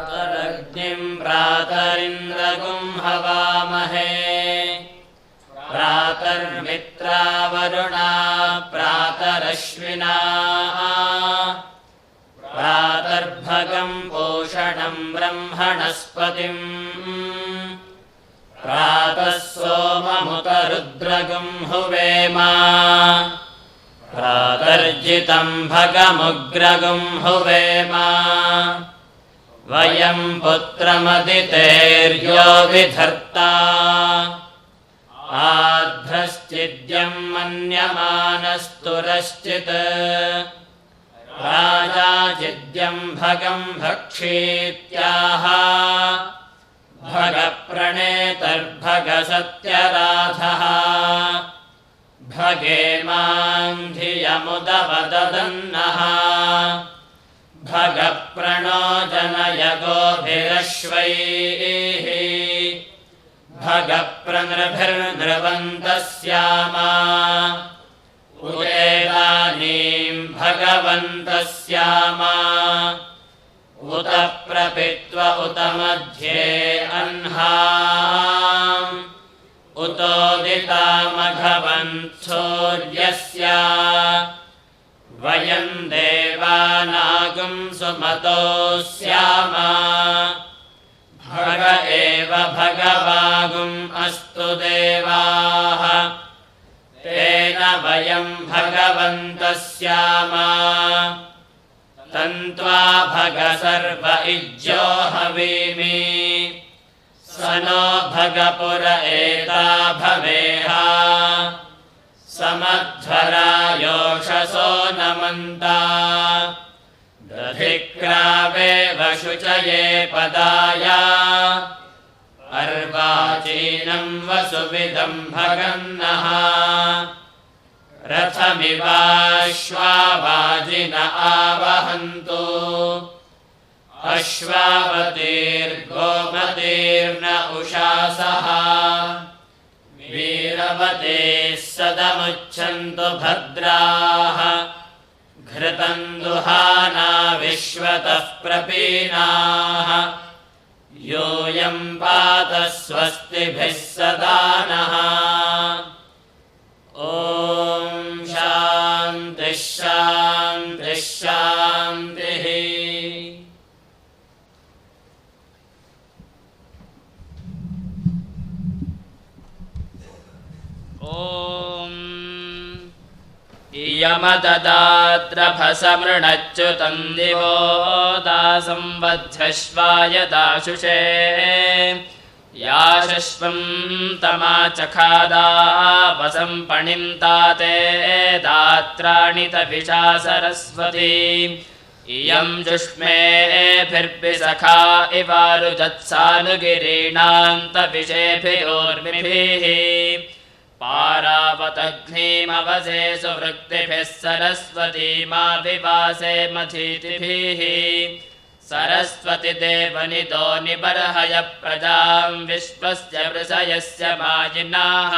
प्रातरग्निं प्रातरिन्द्रगुं हवामहे प्रातर्मित्रावरुणा प्रातरश्विना प्रातर्भगं पोषणं ब्रह्मणस्पतिं प्रातः सोममुतरुद्रगुं हुवेम प्रातर्जितं भगमुग्रगुं हुवेम वयं पुत्रमदितेर्यो विधर्ता आध्रश्चिद्यं मन्यमानस्तुरश्चित् राजाचिद्यं भगं भक्षीत्याह भगप्रणेतर्भगसत्यराधः भगेमां धियमुदवदन्नः भगप्रणो जनय गोभिरश्वैः भगप्रनृभिर्नृवन्तस्याम उदेदानीं भगवन्तस्याम उत प्रपित्व उत मध्ये अह्नाम् उतोदितामघवन्सूर्यस्य वयं देवानागुं सुमतोऽस्याम भग एव भगवागुम् अस्तु देवाः तेन वयं भगवन्तस्याम तन्त्वा भग सर्व इज्यो हवीमि स नो भगपुर एता भवेह समध्वरा योषसो नमन्ता दधिक्रावेव शुचये पदाय अर्वाचीनं वसुविदं भगन्नः रथमिवाश्वावाजिन आवहन्तु अश्वावतीर्गोमतीर्न उषासः वीरवतीः सदमुच्छन्तु भद्राः घृतं दुहाना विश्वतः प्रपीनाः यूयं पात स्वस्तिभिः सदा नः ॐ शान्तिः शान्तिः शान्तिः ॐ इयमददाद्रभसमृणच्युतं दिवो दासंवध्यश्वाय दाशुषे याशश्वं तमाचखादा वसं पणिन्ताते दात्राणि तविषा सरस्वती इयं जुष्मेभिर्विसखा इवारुजत्सानुगिरीणां तविषेभियोर्मिभिः पारावतघ्नीमवसे सुवृक्तिभिः सरस्वतीमा विवासे मथीतिभिः सरस्वती देवनिदो निबर्हय प्रजां विश्वस्य वृषयस्य मायिनाः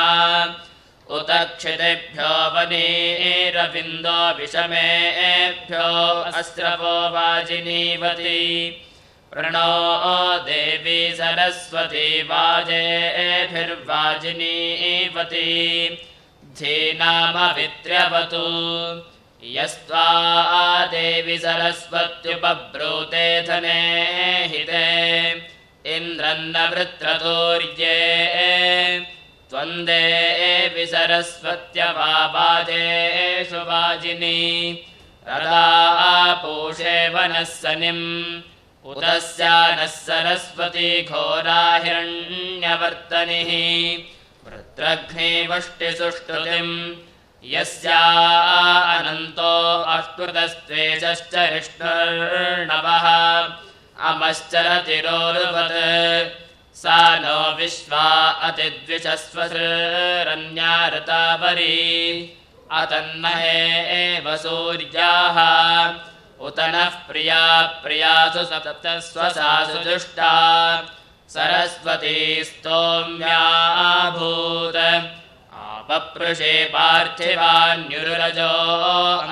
उत क्षितेभ्यो वनीरविन्दो विषमेभ्यो अस्रवो वाजिनीवती प्रणो देवी सरस्वती वाजेभिर्वाजिनीवती धीनामवित्र्यवतु यस्त्वा देवी सरस्वत्युपब्रूते धने हिते इन्द्रन्न वृत्रतूर्ये त्वं देवी सरस्वत्यवाजेषु वाजिनी रदा पूषे वनः सनिम् उतस्या नः सरस्वती घोरा हिरण्यवर्तनिः वृत्रघ्नीवष्टिसुष्टुतिम् यस्या अनन्तो अष्टुतस्त्वेषश्च विष्णुर्नवः अमश्चरतिरोरुवत् सा नो विश्वा अतिद्विषस्वरन्या ऋतावरी अतन्महे एव सूर्याः उत नः प्रिया प्रियासु सप्तस्वसासु दुष्टा सरस्वती स्तोम्याभूत् आपपृषे पार्थिवान्युरुरजो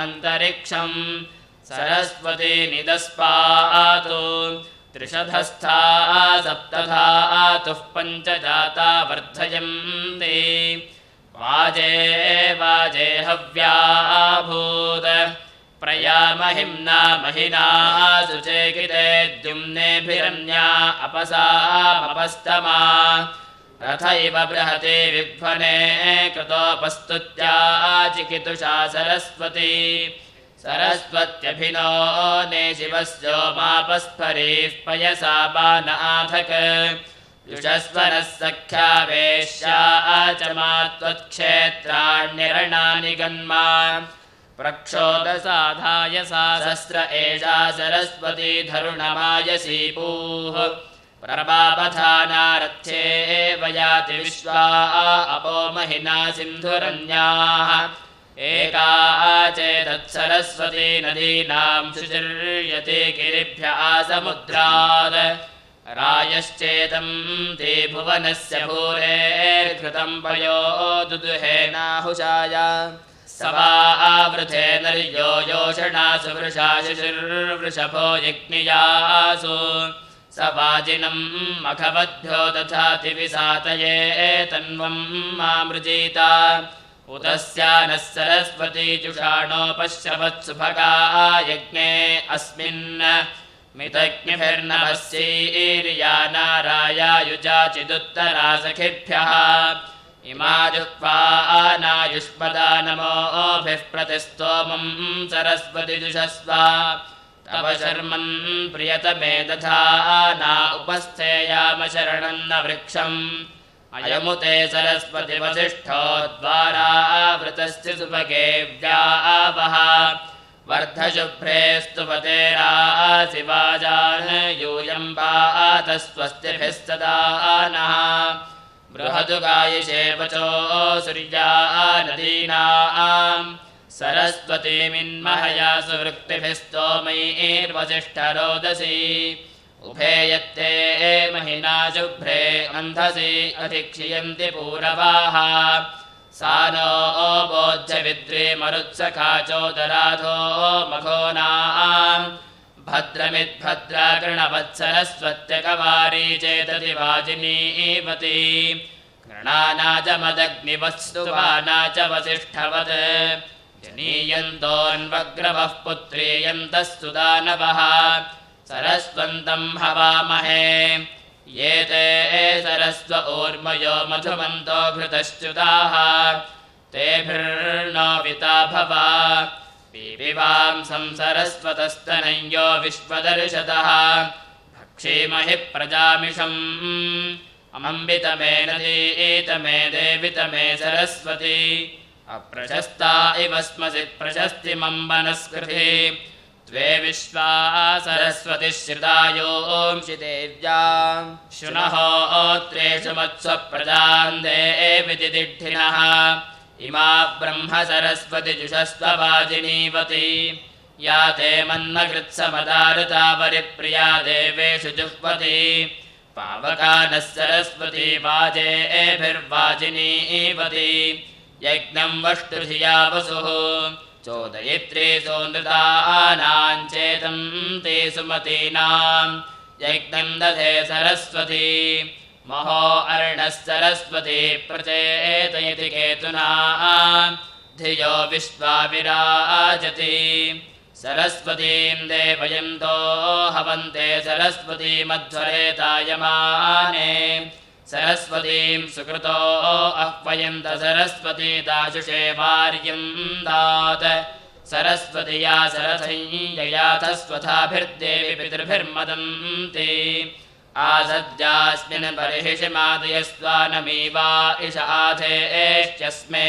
अन्तरिक्षम् सरस्वती निदस्पातु त्रिशधस्था सप्तधा तुः पञ्च जाता वर्धयन्ति वाजे वाजे हव्याभूत प्रयामहिम्ना महिना सुचेकिते द्युम्नेभिरन्या अपसामपस्तमा रथैव बृहते विध्वने कृतोपस्तुत्या चिकितुषा सरस्वती सरस्वत्यभिनो ने शिवस्योमापस्फरीः पयसा बानाथक युषस्वनः सख्या वेश्या च मात्वत्क्षेत्राण्यरणानि गन्मा प्रक्षोदसाधाय सा सहस्र एषा सरस्वती धरुणमायसी पूः प्रभापथानारथ्ये वयाति विश्वा अपो महिना सिन्धुरन्याः एका चेदत्सरस्वती नदीनां शुचिर्यते गिरिभ्यः समुद्रात् रायश्चेतं ते भुवनस्य भूरेर्घृतं पयो दुदुहेनाहुषाय सवावृथे नर्यो योषणासु वृषा शिशिर्वृषभो यज्ञियासु स वाजिनं मखवद्भ्यो दधाति विसातये तन्वं मामृजीता उतस्या नः सरस्वती जुषाणोपश्यवत्सुभगा यज्ञे अस्मिन् मितज्ञभिर्नभस्यैर्या नारायायुजाचिदुत्तरा सखिभ्यः इमा जुह्वा नायुष्मदा नमोभिः प्रतिस्तोमं सरस्वति जुषस्व तव शर्मन् प्रियतमे दधाना उपस्थेयाम शरणं न वृक्षम् अयमुते सरस्वति वसिष्ठो द्वारावृतस्य सुभगे व्यावः वर्धशुभ्रे स्तुवते रासि वाजान् यूयं पातस्वस्तिभिः सदा नः बृहदुगायिषे वचो सूर्या नदीनां सरस्वतीमिन्महया सुवृक्तिभिः स्तोमैर्वसिष्ठरोदसी उभे यत्ते महिना शुभ्रे अन्धसि अधिक्षियन्ति पूरवाः सा नो बोध्यविद्रे मरुत्सखाचोदराधो मघोनां भद्रमिद्भद्रा कृणवत्सरस्वत्यकवारी चेतति वाजिनीवती कृणाना च मदग्निवत्स्तुवाना च वसिष्ठवत् जनीयन्तोऽन्वग्रवः पुत्रीयन्तः सुदानवः सरस्वन्तं हवामहे ये ते सरस्व ऊर्मयो मधुमन्तो घृतश्च्युताः तेभिर्नो विता भवा पीपिवांसं सरस्वतस्तनयो विश्वदर्शतः भक्षीमहि प्रजामिषम् अमम्बितमे नदीतमे देवितमे सरस्वती अप्रशस्ता इव स्मसि प्रशस्तिमम्बनस्कृति त्वे विश्वा सरस्वतिः श्रितायोंषि देव्यां शुनहोत्रेषु मत्स्वप्रजान् देविति दिड्ढिनः इमा ब्रह्म सरस्वति जुषस्व वाजिनीवती या ते मन्मकृत्समदारुता परिप्रिया देवेषु जुह्वति पावकानः सरस्वती वाजेभिर्वाजिनीवती यज्ञं वष्टुधिया वसुः चोदयित्रे सोनृतानां चेतं ते सुमतीनां यज्ञं दधे सरस्वती महो अर्णः सरस्वती प्रचेतयति केतुना धियो विश्वा विराजति सरस्वतीं देवयन्तो हवन्ते सरस्वती मध्वरेतायमाने सरस्वतीं सुकृतो आह्वयन्त सरस्वती दाशुषे वार्यं दात सरस्वतीया सरथय्ययाथस्वथाभिर्देवि पितृभिर्मदन्ति आसद्यास्मिन् बर्हिषिमादयस्वानमीवा इष आधेश्चस्मे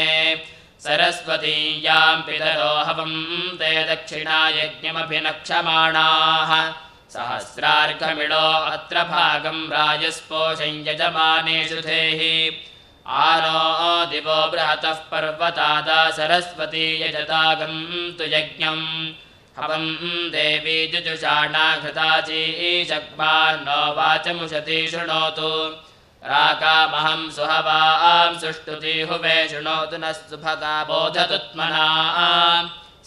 सरस्वतीयां पितरो हवं ते दक्षिणायज्ञमभिनक्षमाणाः सहस्रार्घमिडो अत्र भागं राजस्पोषं यजमानेषु धेहि आनो दिवो बृहतः पर्वतादा सरस्वती यजतागं तु यज्ञं हवं देवी जुजुषाणा घृताचीशग्मान्नो वाचमुषति शृणोतु राकामहं सुहवां सुष्टुति हुवे शृणोतु नः सुभगा बोधतुत्मना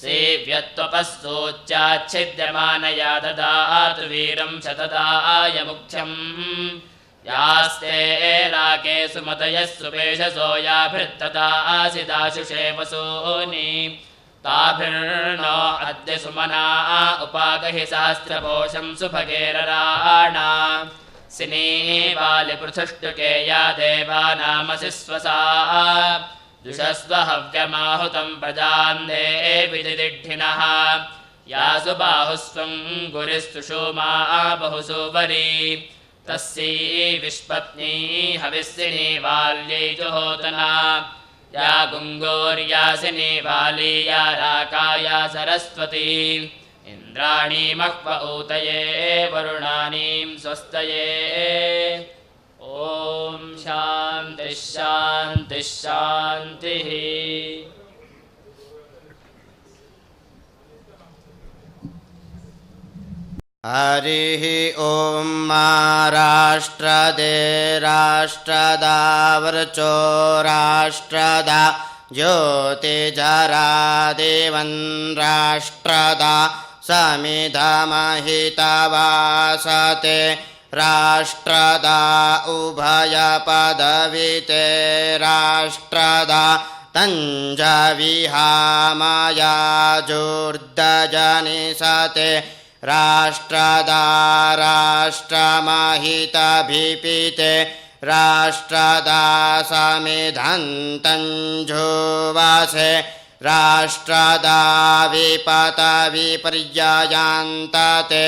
सेव्यत्वपःसूच्याच्छिद्यमानया ददातु वीरं शतदाय मुख्यम् यास्ते राके सुमतयः सुपेशसो याभिर्तदासि दाशुषे वसूनि ताभिर्नो अद्य सुमना उपागहि सहस्रपोषं सुभगेरराणा सिनीवालिपृथुष्टुके या देवानामसि स्वसा दुषस्व हव्यमाहुतं प्रजान्धे विदिदिढ्ढिनः यासु बाहुस्वं गुरिस्तुषूमा बहुसुवरी तस्यै विष्पत्नी हविस्सिनी वाल्यै जुहोतना या गुङ्गोर्यासिनी वाली या राका या सरस्वती इन्द्राणी मह्व ऊतये वरुणानीं स्वस्तये ॐ शान्तिः शान्तिः शान्तिः हरिः ॐ राष्ट्रदे राष्ट्रदा वृचो राष्ट्रदा ज्योतिजरा देवन् राष्ट्रदा समिधमहितवासते राष्ट्रदा उभयपदविते राष्ट्रदा तञ्जविहामयाजोर्दजनिसते राष्ट्रदा राष्ट्रमहितभिपिते राष्ट्रदा समिधन्तञ्जुवासे राष्ट्रदा विपतविपर्ययान्तते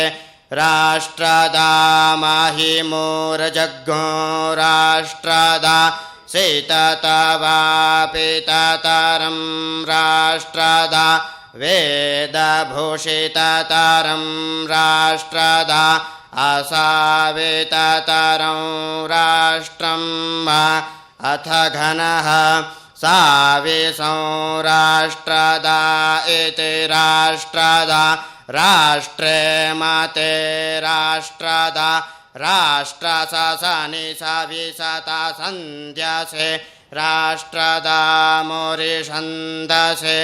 राष्ट्रदा महिमूर्जग्गो राष्ट्रदा सीततवापिततरं राष्ट्रदा वेदभूषिततरं राष्ट्रदा असाविततरं राष्ट्रं अथ घनः साविसं राष्ट्रदा इति राष्ट्रदा राष्ट्रे मते राष्ट्रदा राष्ट्रसनि सविसता सन्ध्यसे राष्ट्रदा मुरिषन्दसे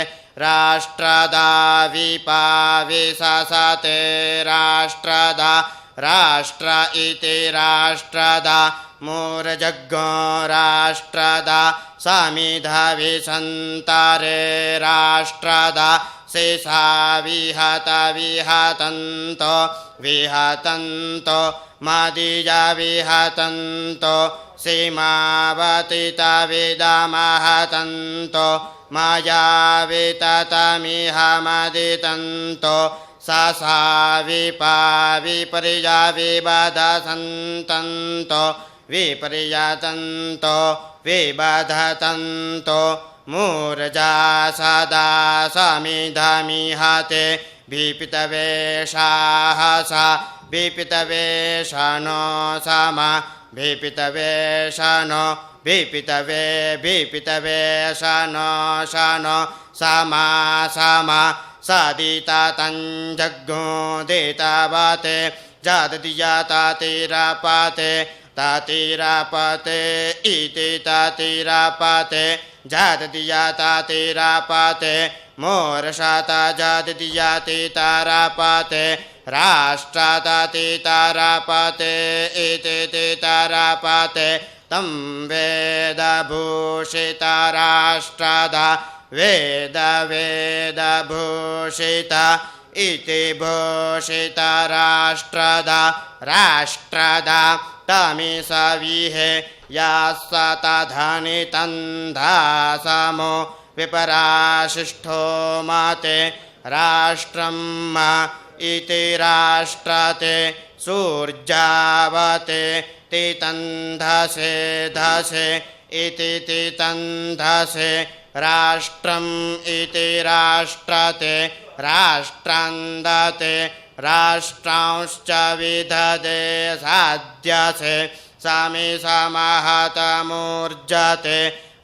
राष्ट्रदा विपाविससते राष्ट्रदा राष्ट्र इति राष्ट्रदा मूर्जग्गो राष्ट्रदा समिधविसन्तरे राष्ट्रदा शेषा विहत विहतन्तो विहतन्तो मदीजा विहतन्तो सीमावतितविदमहतन्तो मया विततमिह मदितन्तो ससा विपर्या विबधसन्तन्तो विपर्यतन्तो विबधतन्तो मूर्जा सदा समिधमिहते विपितवेषाः सा विपितवेषणो सम विपितवेषणो विपितवेषणो शनो समा सम सदिता तञ्जग्गो दितवते जाततिजातातिरपते तातिरपते इति तातिरपते जाततिजातातिरपते मोर्षत जाततिजातितारपते राष्ट्रततितारपते इति तितारपते तं वेदभूषितराष्ट्रदा वेदभूषित इति भूषितराष्ट्रदा राष्ट्रदा तमिसविहे यास्ततधनितन्धासमो विपराशिष्ठो मते राष्ट्रं इति राष्ट्रते सूर्यावते तितन्धसे धसे इति तितन्धसे राष्ट्रम् इति राष्ट्रते राष्ट्रन्दते राष्ट्रांश्च विदधे साध्यसे समी समहतमूर्जते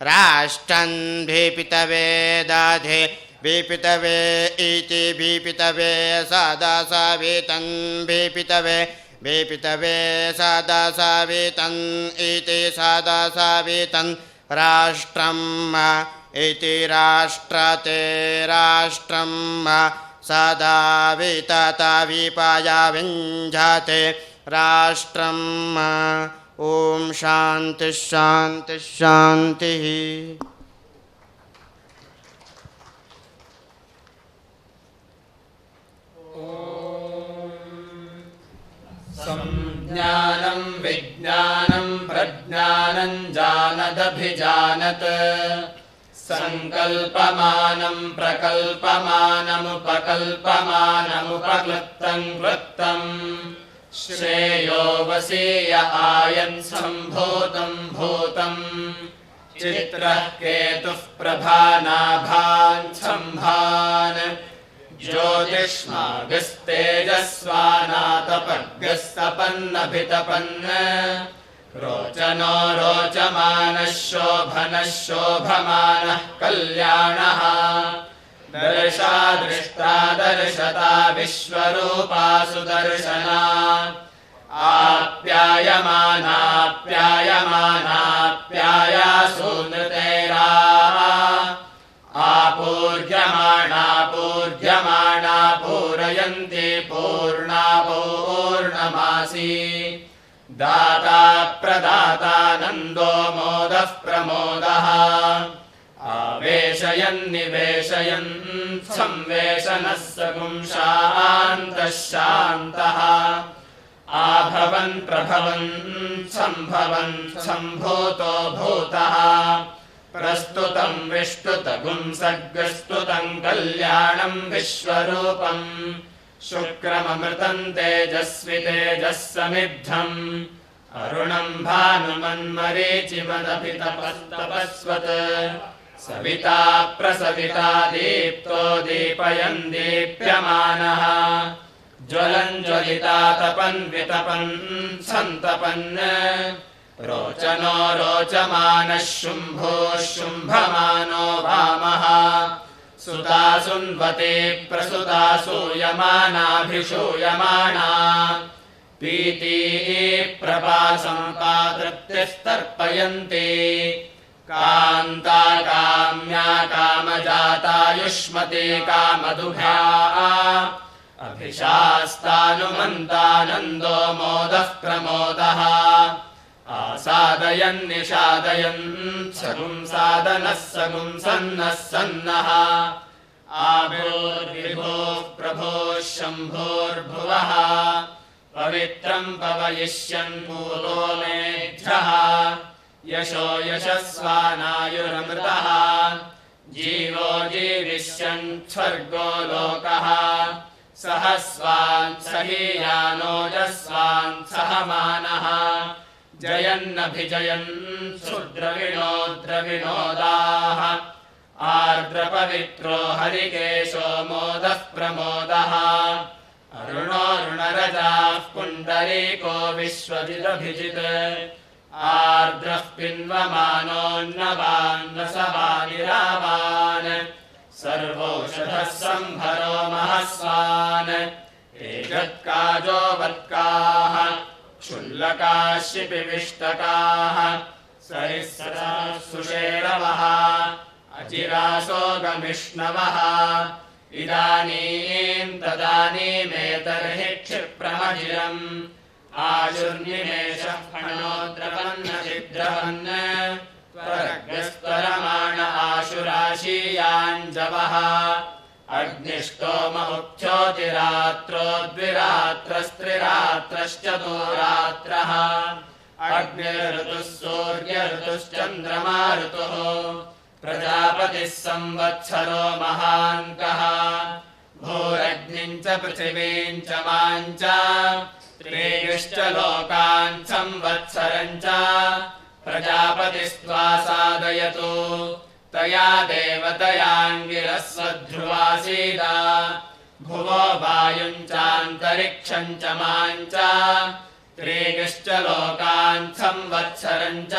राष्ट्रं विपितवे दधे विपितवे इति विपितवे सदसवितं विपितवे विपितवे सदसवितं इति सदसवितं राष्ट्रं इति राष्ट्रते राष्ट्रं सदा वितता विपाया विञ्जते राष्ट्रं ॐ शान्तिः शान्तिः शान्तिः संज्ञानं विज्ञानं प्रज्ञानं जानदभिजानत् संकल्पमानं प्रकल्पमानमुपकल्पमानमुपक्लृप्तं क्लृप्तम् श्रेयो वसीय आयन् सम्भूतं भूतं चित्रः केतुः प्रभानाभान् सम्भान् ज्योतिष्मागस्तेजस्वानातपग्रस्तपन्नभितपन् रोचनो रोचमानः शोभनः शोभमानः कल्याणः दर्शादृष्टा दर्शता विश्वरूपा सुदर्शना आप्यायमानाप्यायमानाप्यायासु नृतैरा आपूर्यमाणा पूर्यमाणा पूरयन्ति पूर्णा पूर्णमासी दाता प्रदाता नन्दो मोदः प्रमोदः आवेशयन् निवेशयन् संवेशनः सगुं शान्तः शान्तः आभवन् प्रभवन् सम्भवन् सम्भूतो भूतः प्रस्तुतं विष्टुतगुं सग्रस्तुतं कल्याणं विश्वरूपम् शुक्रममृतं तेजस्वि तेजः समिद्धम् अरुणं भानुमन्मरीचिमदभितपस्तपस्वत् सविता प्रसविता दीप्तो दीपयन् दीप्यमानः ज्वलन् ज्वलिता तपन् वितपन् सन्तपन् रोचनो रोचमानः शुम्भोः शुम्भमानो वामः सुता सुन्वते प्रसुता सूयमानाभिषूयमाना पीती प्रपासम्पातृप्तिस्तर्पयन्ति कान्ता काम्या कामजातायुष्मती कामदुघा अभिशास्तानुमन्तानन्दो मोदः प्रमोदः आसादयन् निषादयन् सगुं सादनः सगुं सन्नः सन्नः आभूर्विभोः प्रभोः शम्भोर्भुवः पवित्रं पवयिष्यन् पूर्वो मेध्यः यशो यशस्वानायुरमृतः जीवो जीविष्यन् स्वर्गो लोकः सहस्वान् सहीयानोजस्वान् सहमानः जयन्नभिजयन् क्षुद्रविनोद्रविनोदाः आर्द्रपवित्रो हरिकेशो मोदः प्रमोदः अरुणोऽरुणरजाः पुण्डरीको विश्वजिदभिजित् आर्द्रः पिन्वमानोन्नवान्नसवानिरावान् सर्वौषधः सम्भरो महस्वान् एतत्काजो वत्काः क्षुल्लकाः शिपिविष्टकाः सरिस्सराः सुषेरवः अचिरासो गमिष्णवः इदानीं तदानीमेतर्हि क्षिप्रमजिरम् आशुर्निमेषः फणोद्रवन्नचिद्रवन् त्वरग्रस्त्वरमाण आशुराशीयाञ्जवः अग्निष्टोममुख्योतिरात्रो द्विरात्रस्त्रिरात्रश्चतुरात्रः अग्निर्ऋतुः सूर्यऋतुश्चन्द्रमा ऋतुः प्रजापतिः संवत्सरो महान्तः भूरग्निम् च पृथिवीम् च माम् च त्रीयुश्च लोकान् संवत्सरम् च प्रजापतिस्त्वा साधयतु तया देवतयाङ्गिरस्वध्रुवासीद भुवो वायुम् चान्तरिक्षम् च माम् च त्रीयुश्च लोकान् संवत्सरम् च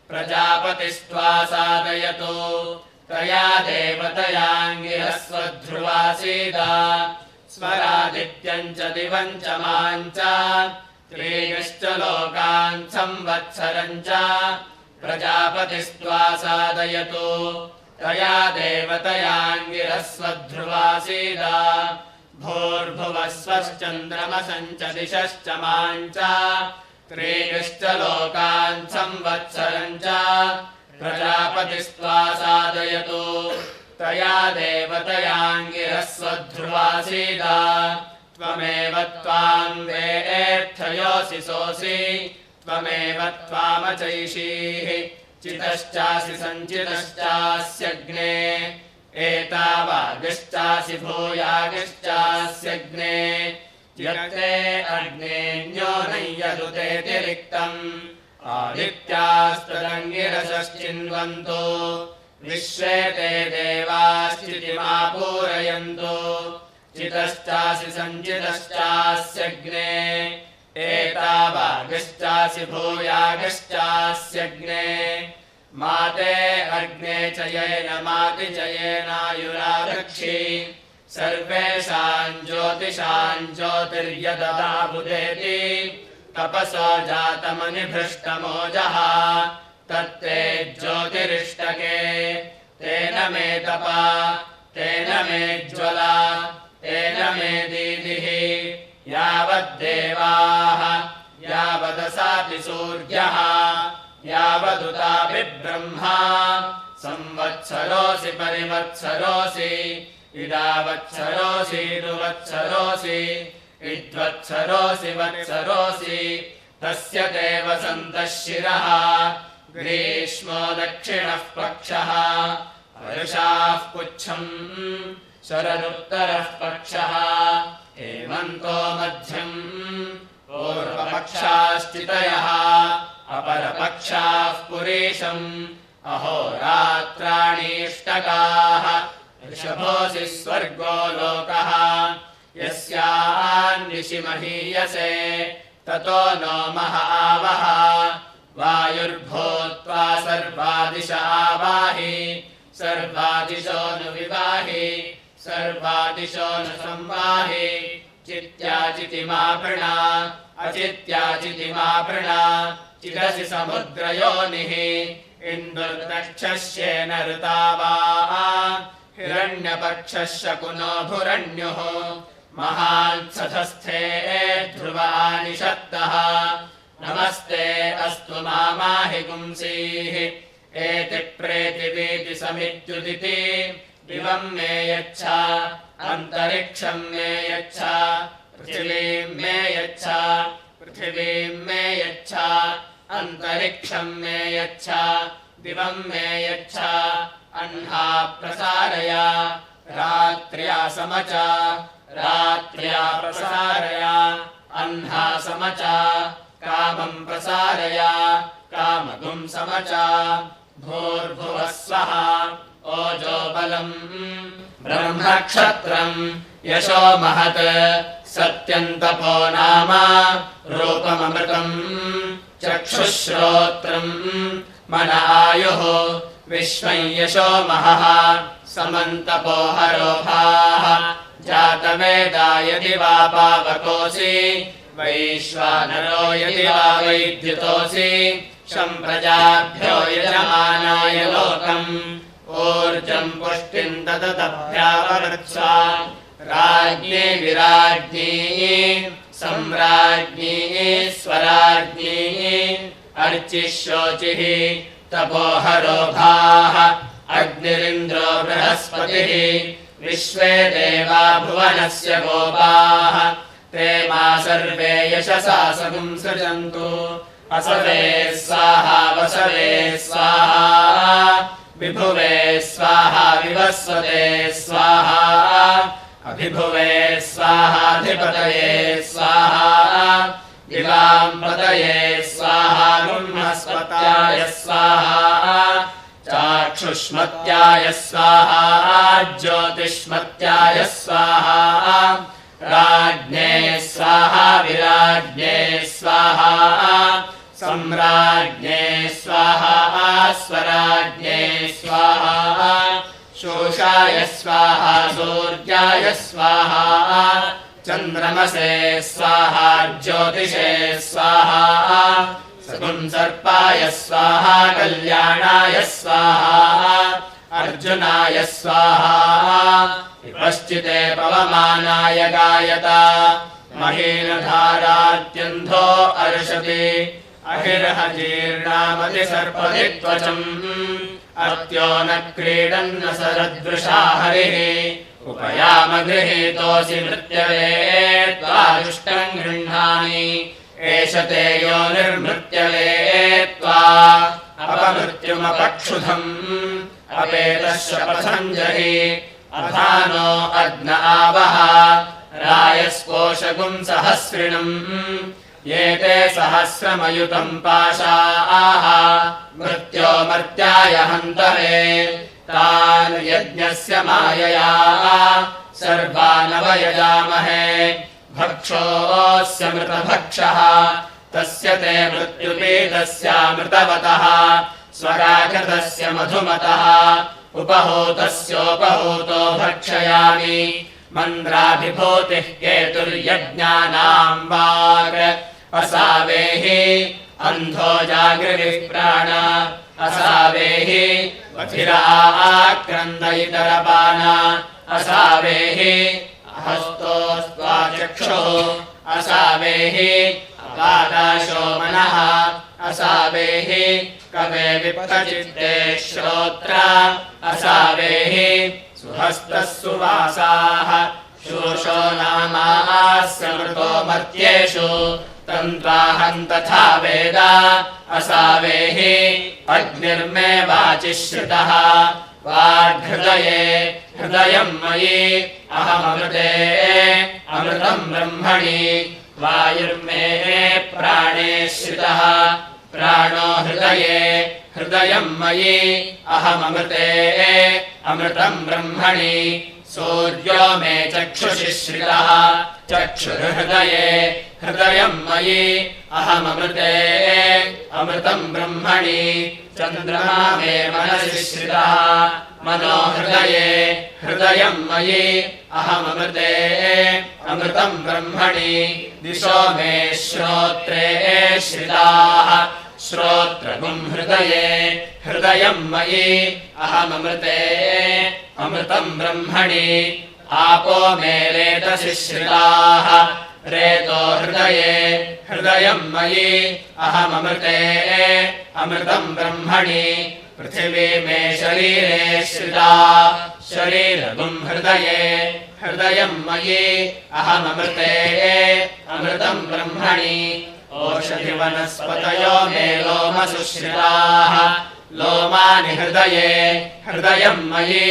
प्रजापतिस्त्वा साधयतु तया देवतयाङ्गिरस्वध्रुवासीद स्वरादित्यम् च दिवम् च माम् च त्रीयुश्च लोकान् संवत्सरम् च प्रजापतिस्त्वा साधयतु तया देवतयाङ्गिरस्वध्रुवासीद भूर्भुवः स्वश्चन्द्रमसम् च दिशश्च माम् च त्रीनिश्च लोकान् संवत्सरम् च प्रजापतिस्त्वा साधयतु तया देवतयाङ्गिरस्वध्रुवासीद त्वमेव त्वाम् वेत्थयोऽसि सोऽसि त्वमेव त्वामचैषीः चितश्चासि सञ्चितश्चास्यग्ने एतावागिश्चासि भूयागिश्चास्यग्ने यत्ते अग्नेऽन्यो न यदुतेऽतिरिक्तम् आदित्यास्तदङ्गिरसश्चिन्वन्तो विश्वे ते देवाश्चितिमापूरयन्तो चितश्चासि सञ्चितश्चास्यग्ने एतावागिश्चासि भूयागिश्चास्यग्ने माते अग्ने च येन माति च येनायुरारक्षि सर्वेषाम् ज्योतिषाम् ज्योतिर्यददा बुधेति तपसो जातमनिभृष्टमोजः तत्ते ज्योतिरिष्टके तेन मे तपा तेन मे ज्वला तेन मे दीदिः यावद्देवाः यावदसाति सूर्यः यावदुतापि ब्रह्मा संवत्सरोऽसि परिवत्सरोऽसि इदावत्सरोऽसि इदुवत्सरोऽसि इद्वत्सरोऽसि वत्सरोऽसि तस्य ते वसन्तः शिरः ग्रीष्मो दक्षिणः पक्षः वर्षाः पुच्छम् शरदुत्तरः पक्षः हेमन्तो मध्यम् पूर्वपक्षाश्चितयः अपरपक्षाः पुरीशम् अहोरात्राणीष्टकाः ऋषभोऽसि स्वर्गो लोकः यस्यान्निशि महीयसे ततो नो मह आवः वायुर्भूत्वा सर्वादिश आवाहि सर्वादिशोऽनुविवाहि सर्वादिशोऽनु संवाहि चित्याचितिमापृणा अचित्याचितिमापृणा चिदसि समुद्रयोनिः इन्दुर्दक्षस्येन ऋतावा हिरण्यपक्षः शकुनो भुरण्युः महान्सधस्थे ध्रुवानिषत्तः नमस्ते अस्तु मामाहि पुंसीः एति प्रेतिवीति समित्युदिति दिवम् मे यच्छ अन्तरिक्षम् मे यच्छ पृथिवीम् मे यच्छ पृथिवीम् मे यच्छ अन्तरिक्षम् मे यच्छ दिवम् मे यच्छ अह्ना प्रसारय रात्र्या समच रात्र्या प्रसारय अह्ना समच कामम् प्रसारय कामगुम् समच भूर्भुवः स्वः ओजो बलम् ब्रह्मक्षत्रम् यशो महत् सत्यन्तपो नाम रूपममृतम् चक्षुश्रोत्रम् मन आयुः विश्वम् यशो महः समन्तपो हरोभाः जातवेदा यदि वा पावकोऽसि वैश्वानरो यदि वा वैद्युतोऽसि सम्प्रजाभ्यो यजमानाय लोकम् ऊर्जम् पुष्टिम् ददतभ्याववृत्सा राज्ञी विराज्ञी सम्राज्ञी स्वराज्ञी अर्चिः शोचिः तपोहरोभाः अग्निरिन्द्रो बृहस्पतिः विश्वे देवा भुवनस्य गोपाः ते मा सर्वे यशसा सगुम् सृजन्तु असवे स्वाहा वसवे स्वाहा विभुवे स्वाहा विवस्वते स्वाहा अभिभुवे स्वाहाधिपतये स्वाहा दिवाम् पतये स्वाहा ब्रह्मस्पत्याय स्वाहा चाक्षुष्मत्याय स्वाहा ज्योतिष्मत्याय स्वाहा राज्ञे स्वाहा विराज्ञे स्वाहा सम्राज्ञे स्वाहा स्वराज्ञे स्वाहा शोषाय स्वाहा सूर्याय स्वाहा चन्द्रमसे स्वाहा ज्योतिषे स्वाहा सगुंसर्पाय स्वाहा कल्याणाय स्वाहा अर्जुनाय स्वाहा विपश्चिते पवमानाय गायत महीनधारात्यन्धो अर्षति अहिर्हजीर्णामतिसर्पति त्वचम् अत्यो न क्रीडन्न सरदृशा हरिः उपयाम गृहीतोऽसि मृत्यवे त्वा दुष्टम् गृह्णामि एष ते योनिर्मृत्यवे त्वा अपमृत्युमपक्षुधम् अपेतः शपथम् जहि अधानो अग्न आवह रायस्कोशगुम् सहस्रिणम् ये ते सहस्रमयुतम् पाशाः मृत्यो मर्त्याय हन्तवे तान् यज्ञस्य मायया सर्वानवयजामहे भक्षोऽस्य मृतभक्षः तस्य ते मृत्युपीतस्यामृतवतः स्वराकृतस्य मधुमतः उपहूतस्योपहूतो भक्षयामि मन्द्राभिभूतिः केतुर्यज्ञानाम् वाग् असावेहि अन्धो जागृतिः प्राण असावेहि बधिराक्रन्दयितरपान असावेहि हस्तोस्त्वाचक्षुः असावेहि अपादाशो मनः असावेहि कवे विप्तचित्ते श्रोत्र असावेहि सुहस्तः सुवासाः शोषो नामास्य मृतो मर्त्येषु तन्त्वाहम् तथा वेद असावेहि अग्निर्मे वाचि श्रितः वाग्हृदये हृदयम् मयि अहममृते अमृतम् ब्रह्मणि वायुर्मे प्राणे श्रितः प्राणो हृदये हृदयम् मयि अहममृते अमृतम् ब्रह्मणि सूर्यो मे चक्षुषि श्रितः चक्षुर्हृदये हृदयम् मयि अहममृते अमृतम् ब्रह्मणि चन्द्रमा मे मनसि श्रितः मनो हृदये हृदयम् मयि अहममृते अमृतम् ब्रह्मणि दिशो मे श्रोत्रे श्रिताः श्रोत्रगुम् हृदये हृदयम् मयि अहममृते अमृतम् ब्रह्मणि आपो मे रेतसि श्रिताः रेतो हृदये हृदयम् मयि अहममृते अमृतम् ब्रह्मणि पृथिवी मे शरीरे श्रिता शरीरगुम् हृदये हृदयम् मयि अहममृते अमृतम् ब्रह्मणि ओषधिवनस्पतयो मे लोमसुश्रिताः लोमानि हृदये हृदयम् मयि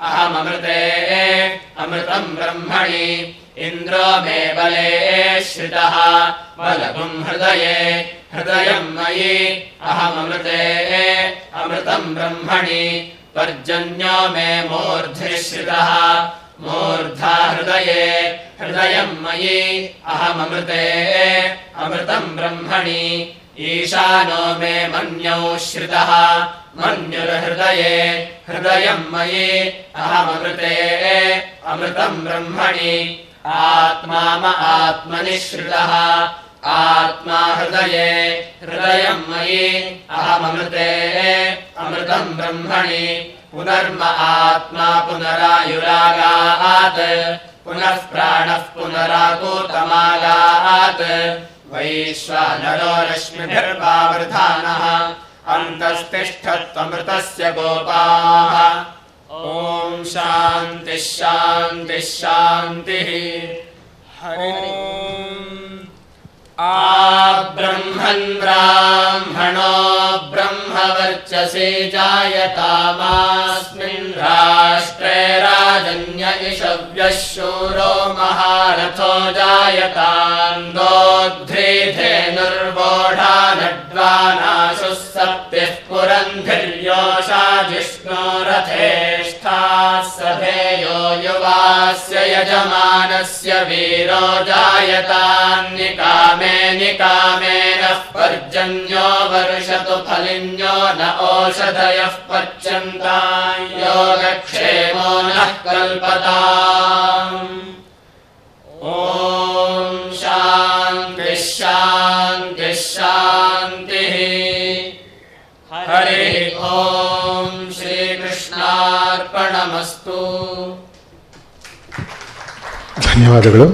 अहममृते अमृतम् ब्रह्मणि इन्द्रो मे बले श्रितः बलगुम् हृदये हृदयम् मयि अहममृते अमृतम् ब्रह्मणि पर्जन्यो मे मूर्ध्नि श्रितः मूर्धा हृदये हृदयम् मयि अहममृते अमृतम् ब्रह्मणि ईशानो मे मन्यौ श्रितः मन्युर्हृदये हृदयम् मयि अहममृते अमृतम् ब्रह्मणि आत्मा आत्मनि श्रितः आत्मा हृदये हृदयम् मयि अहममृते अमृतम् ब्रह्मणि पुनर्म आत्मा पुनरायुरागात् पुनः प्राणः पुनराकूतमागात् वैश्वानरो रश्मिभिर्वावृधानः अन्तस्तिष्ठत्वमृतस्य गोपाः ॐ शान्तिः शान्तिः शान्तिः ब्रह्मन् ब्राह्मणो ब्रह्मवर्चसे जायतामास्मिन् राष्ट्रे राजन्य इषव्यः शूरो महारथो जायतान्दोद्धृधेनुर्वोढा नड्वानाशुः सप्तिः पुरन्धिर्योषा जिष्णो रथेष्ठाः सभेयो युवास्य यजमानस्य वीरो जायतान्निकामे निकामेनः पर्जन्यो वर्षतु फलिन्यो न ओषधयः पच्यन्ताम् योगक्षेमो नः कल्पताम् ॐ शान्तिः शान्तिः शान्तिः हरिः ॐ श्रीकृष्णाय ಪೂರ್ಣಮಸ್ತು. ಧನ್ಯವಾದಗಳು.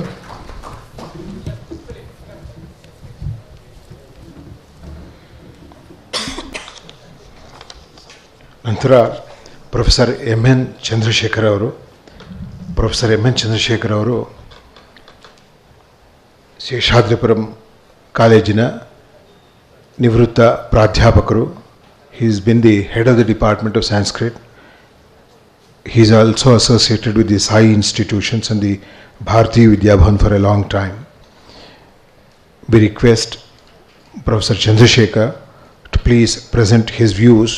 ನಂತರ ಪ್ರೊಫೆಸರ್ ಎಮ್ ಎನ್ ಚಂದ್ರಶೇಖರ್ ಅವರು ಶೇಷಾದ್ರಿಪುರಂ ಕಾಲೇಜಿನ ನಿವೃತ್ತ ಪ್ರಾಧ್ಯಾಪಕರು. He has been the head of the Department of Sanskrit. He is also associated with the Sai institutions and the Bharati Vidya Bhavan for a long time. We request Professor Chandrasekhar to please present his views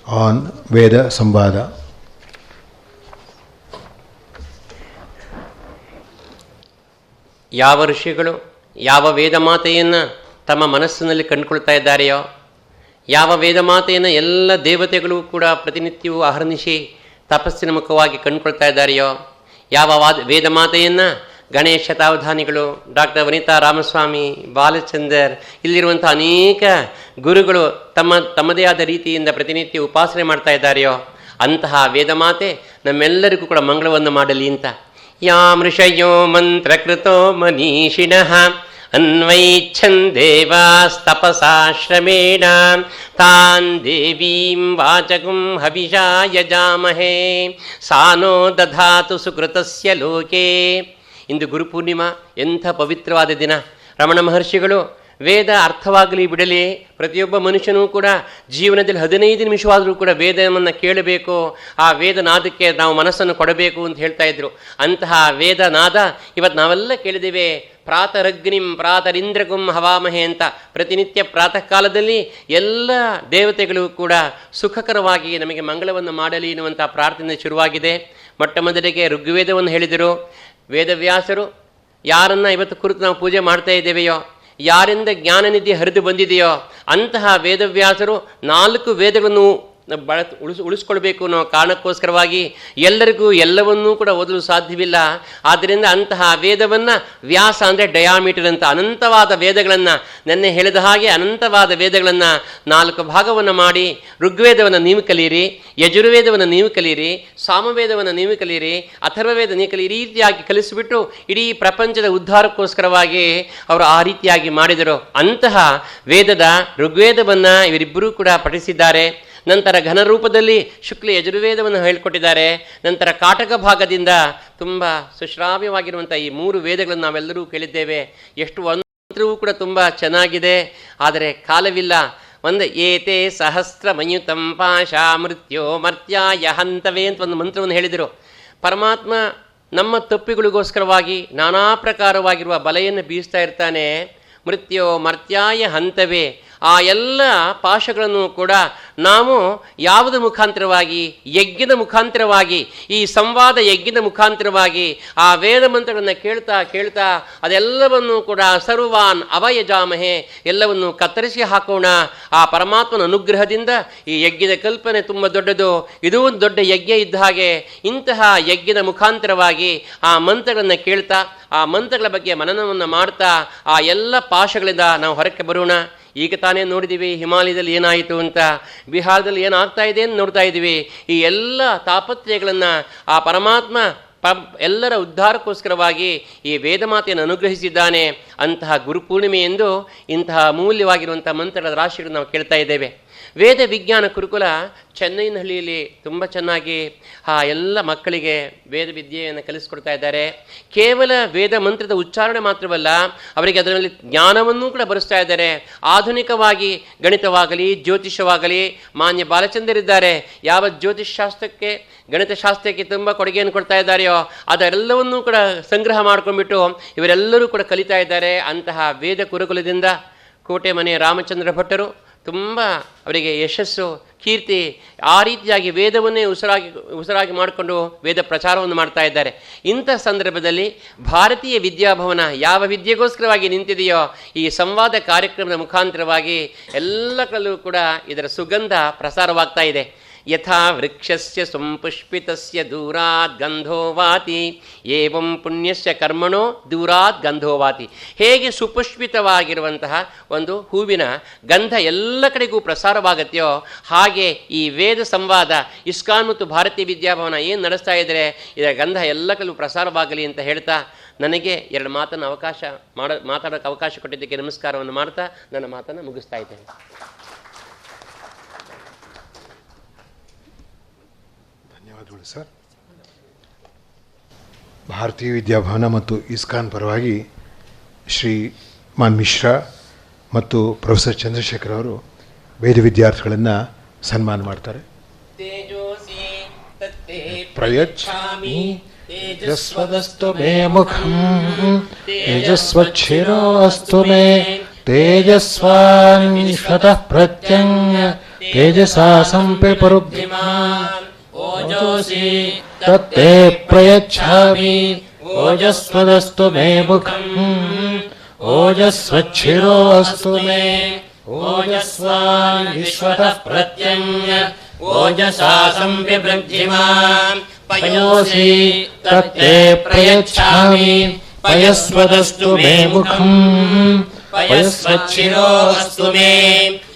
on Veda Samvada. ಯಾವ ಋಷಿಗಳು ಯಾವ ವೇದ ಮಾತೆಯನ್ನು ತಮ್ಮ ಮನಸ್ಸಿನಲ್ಲಿ ಕಂಡುಕೊಳ್ತಾ ಇದ್ದಾರೆಯೋ, ಯಾವ ವೇದ ಮಾತೆಯನ್ನು ಎಲ್ಲ ದೇವತೆಗಳು ಕೂಡ ಪ್ರತಿನಿತ್ಯವೂ ಅಹರ್ನಿಶಿ ತಪಸ್ಸಿನ ಮುಖವಾಗಿ ಕಂಡುಕೊಳ್ತಾ ಇದ್ದಾರೆಯೋ, ಯಾವ ವೇದ ಮಾತೆಯನ್ನು ಗಣೇಶ ಶತಾವಧಾನಿಗಳು, ಡಾಕ್ಟರ್ ವನಿತಾ ರಾಮಸ್ವಾಮಿ, ಬಾಲಚಂದರ್, ಇಲ್ಲಿರುವಂಥ ಅನೇಕ ಗುರುಗಳು ತಮ್ಮದೇ ಆದ ರೀತಿಯಿಂದ ಪ್ರತಿನಿತ್ಯ ಉಪಾಸನೆ ಮಾಡ್ತಾ ಇದ್ದಾರೆಯೋ, ಅಂತಹ ವೇದ ಮಾತೆ ನಮ್ಮೆಲ್ಲರಿಗೂ ಕೂಡ ಮಂಗಳವನ್ನು ಮಾಡಲಿ ಅಂತ. ಯಾಂ ಋಷಯೋ ಮಂತ್ರಕೃತೋ ಮನೀಷಿಣಃ ಅನ್ವೈಚ್ಛನ್ ದೇವಾಸ್ತಪಸಾಶ್ರಮೇಣ ತಾನ್ ದೇವೀಂ ವಾಚಕಂ ಹವಿಷಾ ಯಜಾಮಹೇ ಸಾನೋ ದಧಾತು ಸುಕೃತಸ್ಯ ಲೋಕೆ. ಇಂದು ಗುರುಪೂರ್ಣಿಮಾ, ಎಂಥ ಪವಿತ್ರವಾದ ದಿನ. ರಮಣ ಮಹರ್ಷಿಗಳು ವೇದ ಅರ್ಥವಾಗಲಿ ಬಿಡಲಿ, ಪ್ರತಿಯೊಬ್ಬ ಮನುಷ್ಯನೂ ಕೂಡ ಜೀವನದಲ್ಲಿ 15 ನಿಮಿಷವಾದರೂ ಕೂಡ ವೇದವನ್ನು ಕೇಳಬೇಕು, ಆ ವೇದನಾದಕ್ಕೆ ನಾವು ಮನಸ್ಸನ್ನು ಕೊಡಬೇಕು ಅಂತ ಹೇಳ್ತಾ ಇದ್ರು. ಅಂತಹ ವೇದನಾದ ಇವತ್ತು ನಾವೆಲ್ಲ ಕೇಳಿದ್ದೇವೆ. ಪ್ರಾತರಗ್ನಿಂ ಪ್ರಾತರಿಂದ್ರಗುಂ ಹವಾಮಹೆ ಅಂತ ಪ್ರತಿನಿತ್ಯ ಪ್ರಾತಃ ಕಾಲದಲ್ಲಿ ಎಲ್ಲ ದೇವತೆಗಳು ಕೂಡ ಸುಖಕರವಾಗಿ ನಮಗೆ ಮಂಗಳವನ್ನು ಮಾಡಲಿ ಎನ್ನುವಂಥ ಪ್ರಾರ್ಥನೆ ಶುರುವಾಗಿದೆ. ಮೊಟ್ಟ ಮೊದಲಿಗೆ ಋಗ್ವೇದವನ್ನು ಹೇಳಿದರು. ವೇದವ್ಯಾಸರು ಯಾರನ್ನ ಇವತ್ತು ಕುರಿತು ನಾವು ಪೂಜೆ ಮಾಡ್ತಾ ಇದ್ದೇವೆಯೋ, ಯಾರಿಂದ ಜ್ಞಾನನಿಧಿ ಹರಿದು ಬಂದಿದೆಯೋ ಅಂತಹ ವೇದವ್ಯಾಸರು 4 ವೇದಗಳನ್ನು ಉಳಿಸ್ಕೊಳ್ಬೇಕು ಅನ್ನೋ ಕಾರಣಕ್ಕೋಸ್ಕರವಾಗಿ ಎಲ್ಲರಿಗೂ ಎಲ್ಲವನ್ನೂ ಕೂಡ ಓದಲು ಸಾಧ್ಯವಿಲ್ಲ. ಆದ್ದರಿಂದ ಅಂತಹ ವೇದವನ್ನು ವ್ಯಾಸ ಅಂದರೆ ಡಯಾಮೀಟರ್ ಅಂತ ಅನಂತವಾದ ವೇದಗಳನ್ನು, ನೆನ್ನೆ ಹೇಳಿದ ಹಾಗೆ ಅನಂತವಾದ ವೇದಗಳನ್ನು 4 ಭಾಗವನ್ನು ಮಾಡಿ ಋಗ್ವೇದವನ್ನು ನೀವು ಕಲಿಯಿರಿ, ಯಜುರ್ವೇದವನ್ನು ನೀವು ಕಲಿಯಿರಿ, ಸಾಮವೇದವನ್ನು ನೀವು ಕಲಿಯಿರಿ, ಅಥರ್ವವೇದ ನೀವು ಕಲಿಯಿರಿ. ಈ ರೀತಿಯಾಗಿ ಕಲಿಸಿಬಿಟ್ಟು ಇಡೀ ಪ್ರಪಂಚದ ಉದ್ಧಾರಕ್ಕೋಸ್ಕರವಾಗಿ ಅವರು ಆ ರೀತಿಯಾಗಿ ಮಾಡಿದರು. ಅಂತಹ ವೇದದ ಋಗ್ವೇದವನ್ನು ಇವರಿಬ್ಬರೂ ಕೂಡ ಪಠಿಸಿದ್ದಾರೆ. ನಂತರ ಘನರೂಪದಲ್ಲಿ ಶುಕ್ಲ ಯಜುರ್ವೇದವನ್ನು ಹೇಳಿಕೊಟ್ಟಿದ್ದಾರೆ. ನಂತರ ಕಾಟಕ ಭಾಗದಿಂದ ತುಂಬ ಸುಶ್ರಾವ್ಯವಾಗಿರುವಂಥ ಈ 3 ವೇದಗಳನ್ನು ನಾವೆಲ್ಲರೂ ಕೇಳಿದ್ದೇವೆ. ಎಷ್ಟು ಮಂತ್ರವೂ ಕೂಡ ತುಂಬ ಚೆನ್ನಾಗಿದೆ, ಆದರೆ ಕಾಲವಿಲ್ಲ. ಏತೆ ಸಹಸ್ರ ಮಯುತಂ ಪಾಶಾ ಮೃತ್ಯೋ ಮರ್ತ್ಯಾಯ ಹಂತವೇ ಅಂತ ಒಂದು ಮಂತ್ರವನ್ನು ಹೇಳಿದರು. ಪರಮಾತ್ಮ ನಮ್ಮ ತಪ್ಪಿಗಳಿಗೋಸ್ಕರವಾಗಿ ನಾನಾ ಪ್ರಕಾರವಾಗಿರುವ ಬಲೆಯನ್ನು ಬೀಸ್ತಾ ಇರ್ತಾನೆ. ಮೃತ್ಯೋ ಮರ್ತ್ಯಾಯ ಹಂತವೇ, ಆ ಎಲ್ಲ ಪಾಶಗಳನ್ನು ಕೂಡ ನಾವು ಯಾವುದ ಮುಖಾಂತರವಾಗಿ, ಯಜ್ಞದ ಮುಖಾಂತರವಾಗಿ, ಈ ಸಂವಾದ ಯಜ್ಞದ ಮುಖಾಂತರವಾಗಿ ಆ ವೇದ ಮಂತ್ರಗಳನ್ನು ಕೇಳ್ತಾ ಕೇಳ್ತಾ ಅದೆಲ್ಲವನ್ನು ಕೂಡ ಸರ್ವಾನ್ ಅವಯಜಾಮಹೆ, ಎಲ್ಲವನ್ನು ಕತ್ತರಿಸಿ ಹಾಕೋಣ. ಆ ಪರಮಾತ್ಮನ ಅನುಗ್ರಹದಿಂದ ಈ ಯಜ್ಞದ ಕಲ್ಪನೆ ತುಂಬ ದೊಡ್ಡದು. ಇದೂ ಒಂದು ದೊಡ್ಡ ಯಜ್ಞ ಇದ್ದ ಹಾಗೆ. ಇಂತಹ ಯಜ್ಞದ ಮುಖಾಂತರವಾಗಿ ಆ ಮಂತ್ರಗಳನ್ನು ಕೇಳ್ತಾ, ಆ ಮಂತ್ರಗಳ ಬಗ್ಗೆ ಮನನವನ್ನು ಮಾಡ್ತಾ ಆ ಎಲ್ಲ ಪಾಶಗಳಿಂದ ನಾವು ಹೊರಕ್ಕೆ ಬರೋಣ. ಈಗ ತಾನೇ ನೋಡಿದ್ದೀವಿ ಹಿಮಾಲಯದಲ್ಲಿ ಏನಾಯಿತು ಅಂತ, ಬಿಹಾರದಲ್ಲಿ ಏನಾಗ್ತಾ ಇದೆ ಅಂತ ನೋಡ್ತಾ ಇದ್ದೀವಿ. ಈ ಎಲ್ಲ ತಾಪತ್ರಯಗಳನ್ನು ಆ ಪರಮಾತ್ಮ ಎಲ್ಲರ ಉದ್ಧಾರಕ್ಕೋಸ್ಕರವಾಗಿ ಈ ವೇದಮಾತೆಯನ್ನು ಅನುಗ್ರಹಿಸಿದ್ದಾನೆ. ಅಂತಹ ಗುರುಪೂರ್ಣಿಮೆ ಎಂದು ಇಂತಹ ಅಮೂಲ್ಯವಾಗಿರುವಂಥ ಮಂತ್ರಗಳ ರಾಶಿಗಳನ್ನು ನಾವು ಕೇಳ್ತಾ ಇದ್ದೇವೆ. ವೇದ ವಿಜ್ಞಾನ ಗುರುಕುಲ ಚೆನ್ನೈನಹಳ್ಳಿಯಲ್ಲಿ ತುಂಬ ಚೆನ್ನಾಗಿ ಆ ಎಲ್ಲ ಮಕ್ಕಳಿಗೆ ವೇದ ವಿದ್ಯೆಯನ್ನು ಕಲಿಸ್ಕೊಡ್ತಾ ಇದ್ದಾರೆ. ಕೇವಲ ವೇದ ಮಂತ್ರದ ಉಚ್ಚಾರಣೆ ಮಾತ್ರವಲ್ಲ, ಅವರಿಗೆ ಅದರಲ್ಲಿ ಜ್ಞಾನವನ್ನೂ ಕೂಡ ಬರೆಸ್ತಾ ಇದ್ದಾರೆ. ಆಧುನಿಕವಾಗಿ ಗಣಿತವಾಗಲಿ ಜ್ಯೋತಿಷವಾಗಲಿ ಮಾನ್ಯ ಬಾಲಚಂದರಿದ್ದಾರೆ. ಯಾವ ಜ್ಯೋತಿಷಶಾಸ್ತ್ರಕ್ಕೆ ಗಣಿತಶಾಸ್ತ್ರಕ್ಕೆ ತುಂಬ ಕೊಡುಗೆಯನ್ನು ಕೊಡ್ತಾ ಇದ್ದಾರೆಯೋ ಅದೆಲ್ಲವನ್ನೂ ಕೂಡ ಸಂಗ್ರಹ ಮಾಡ್ಕೊಂಡ್ಬಿಟ್ಟು ಇವರೆಲ್ಲರೂ ಕೂಡ ಕಲಿತಾ ಇದ್ದಾರೆ. ಅಂತಹ ವೇದ ಗುರುಕುಲದಿಂದ ಕೋಟೆ ಮನೆ ರಾಮಚಂದ್ರ ಭಟ್ಟರು ತುಂಬ ಅವರಿಗೆ ಯಶಸ್ಸು, ಕೀರ್ತಿ, ಆ ರೀತಿಯಾಗಿ ವೇದವನ್ನೇ ಉಸಿರಾಗಿ ಮಾಡಿಕೊಂಡು ವೇದ ಪ್ರಚಾರವನ್ನು ಮಾಡ್ತಾ ಇದ್ದಾರೆ. ಇಂಥ ಸಂದರ್ಭದಲ್ಲಿ ಭಾರತೀಯ ವಿದ್ಯಾಭವನ ಯಾವ ವಿದ್ಯೆಗೋಸ್ಕರವಾಗಿ ನಿಂತಿದೆಯೋ ಈ ಸಂವಾದ ಕಾರ್ಯಕ್ರಮದ ಮುಖಾಂತರವಾಗಿ ಎಲ್ಲ ಕಡೆಯಲ್ಲೂ ಕೂಡ ಇದರ ಸುಗಂಧ ಪ್ರಸಾರವಾಗ್ತಾ ಇದೆ. ಯಥಾ ವೃಕ್ಷಸ್ಯ ಸಂಪುಷ್ಪಿತಸ್ಯ ದೂರಾತ್ ಗಂಧೋ ವಾತಿ ಏವಂ ಪುಣ್ಯಸ್ಯ ಕರ್ಮಣೋ ದೂರಾತ್ ಗಂಧೋ ವಾತಿ. ಹೇಗೆ ಸುಪುಷ್ಪಿತವಾಗಿರುವಂತಹ ಒಂದು ಹೂವಿನ ಗಂಧ ಎಲ್ಲ ಕಡೆಗೂ ಪ್ರಸಾರವಾಗುತ್ತೆಯೋ ಹಾಗೆ ಈ ವೇದ ಸಂವಾದ ಇಸ್ಕಾನ್ ಮತ್ತು ಭಾರತೀಯ ವಿದ್ಯಾಭವನ ಏನು ನಡೆಸ್ತಾ ಇದ್ದರೆ ಇದರ ಗಂಧ ಎಲ್ಲ ಕಡೆಗೂ ಪ್ರಸಾರವಾಗಲಿ ಅಂತ ಹೇಳ್ತಾ ನನಗೆ 2 ಮಾತನ್ನು ಮಾತಾಡೋಕ್ಕೆ ಅವಕಾಶ ಕೊಟ್ಟಿದ್ದಕ್ಕೆ ನಮಸ್ಕಾರವನ್ನು ಮಾಡ್ತಾ ನನ್ನ ಮಾತನ್ನು ಮುಗಿಸ್ತಾ ಇದ್ದೇನೆ. ಧನ್ಯವಾದಗಳು ಸರ್. ಭಾರತೀಯ ವಿದ್ಯಾಭವನ ಮತ್ತು ಇಸ್ಕಾನ್ ಪರವಾಗಿ ಶ್ರೀ ಮಾನ್ ಮಿಶ್ರಾ ಮತ್ತು ಪ್ರೊಫೆಸರ್ ಚಂದ್ರಶೇಖರ್ ಅವರು ವೇದ ವಿದ್ಯಾರ್ಥಿಗಳನ್ನು ಸನ್ಮಾನ ಮಾಡ್ತಾರೆ. ಪ್ರಯಚ್ಛಾಮಿ ತೇಜಸ್ವದಸ್ತು ಮೇ ಮುಖಂ ತೇಜಸ್ವಚ್ಛಿರೋऽस्तु ಮೇ ತೇಜಸ್ವಾನ್ವಿಶ್ವತಃ ಪ್ರತ್ಯಂಗ ತೇಜಸಾ ಸಂಪಿಪರುದ್ಧಿಮಾ ಓಜೋಸಿ ತತ್ತೇ ಪ್ರಯಚ್ಛಾಮಿ ಓಜಸ್ವದಸ್ತು ಮೇ ಮುಖಂ ಓಜಸ್ವಚ್ಛಿರೋऽस्तु ಮೇ ಓಜಸ್ವಾನ್ವಿಶ್ವತಃ ಪ್ರತ್ಯಂಗ ಓಜಸಾ ಸಂಪಿಪೃದ್ಧಿಮಾ ಪಯೋಸಿ ತತ್ತೇ ಪ್ರಯಚ್ಛಾಮಿ ಪಯಸ್ವದಸ್ತು ಮೇ ಮುಖಂ ಪಯಸ್ವಚ್ಛಿರೋऽस्तु ಮೇ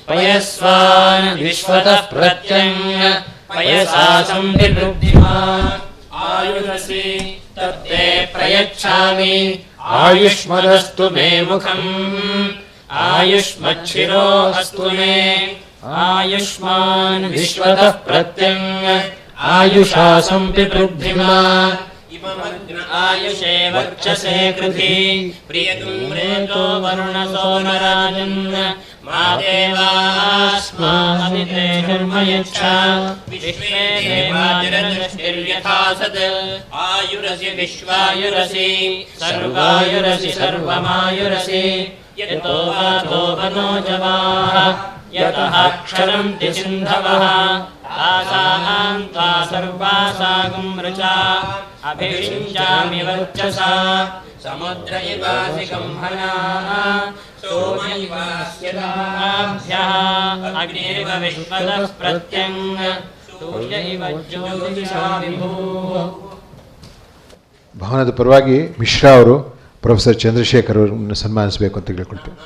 ಪಯಸ್ವಾನ್ ವಿಶ್ವತಃ ಪ್ರತ್ಯಂಗ ಪಯಸಾ ಸಂಪಿಪೃದ್ಧಿಮಾ ಆಯುರಸಿ ತತ್ತೇ ಪ್ರಯಚ್ಛಾಮಿ ಆಯುಷ್ಮದಸ್ತು ಮೇ ಮುಖಂ ಆಯುಷ್ಮಚ್ಛಿರೋऽस्तु ಮೇ ಆಯುಷ್ಮಾನ್ ವಿಶ್ವತಃ ಪ್ರತ್ಯಂಗ ಆಯುಷಾ ಸಂಪಿಪೃದ್ಧಿಮಾ ಇಮಮಗ್ನ ಆಯುಷೇ ವರ್ಚಸೇ ಕೃಧಿ ಪ್ರಿಯತುಂ ಪ್ರೇತೋ ವರುಣಸೋ ನರಾಜನ್ ಮಾ ದೇವಾಸ್ಮಾದಿತೆ ಧರ್ಮಯಚ್ಛ ವಿಶ್ವೇ ದೇವಾದಿರದೃಷ್ಟಿರ್ಯಥಾ ಸತ್ ಆಯುರಸಿ ವಿಶ್ವಾಯುರಸಿ ಸರ್ವಾಯುರಸಿ ಸರ್ವಮಾಯುರಸಿ ಯತೋ ವಾತೋ ವನೋ ಜವಾಃ ಯತಃ ಕ್ಷರಂತಿ ಸಿಂಧವಃ ಆಸಾಂ ತ್ವಾ ಸರ್ವಾಸಾಗಂ ಋಚಾ ಅಭಿಷಿಂಚಾಮಿ ವರ್ಚಸಾ ಸಮುದ್ರ ಇವಾಸಿಕಂ ಹನಾಃ ಸೋಮ ಇವಾಸ್ಯದಾಭ್ಯಃ ಅಗ್ನಿರಿವ ವಿಶ್ವತಃ ಪ್ರತ್ಯಂಗ ಸೂರ್ಯ ಇವ ಜ್ಯೋತಿಷಾ ವಿಭೂಃ. ಭವನದ ಪರವಾಗಿ ಮಿಶ್ರಾ ಅವರು ಪ್ರೊಫೆಸರ್ ಚಂದ್ರಶೇಖರ್ ಅವರನ್ನು ಸನ್ಮಾನಿಸಬೇಕು ಅಂತ ಕೇಳ್ಕೊಳ್ತೇವೆ.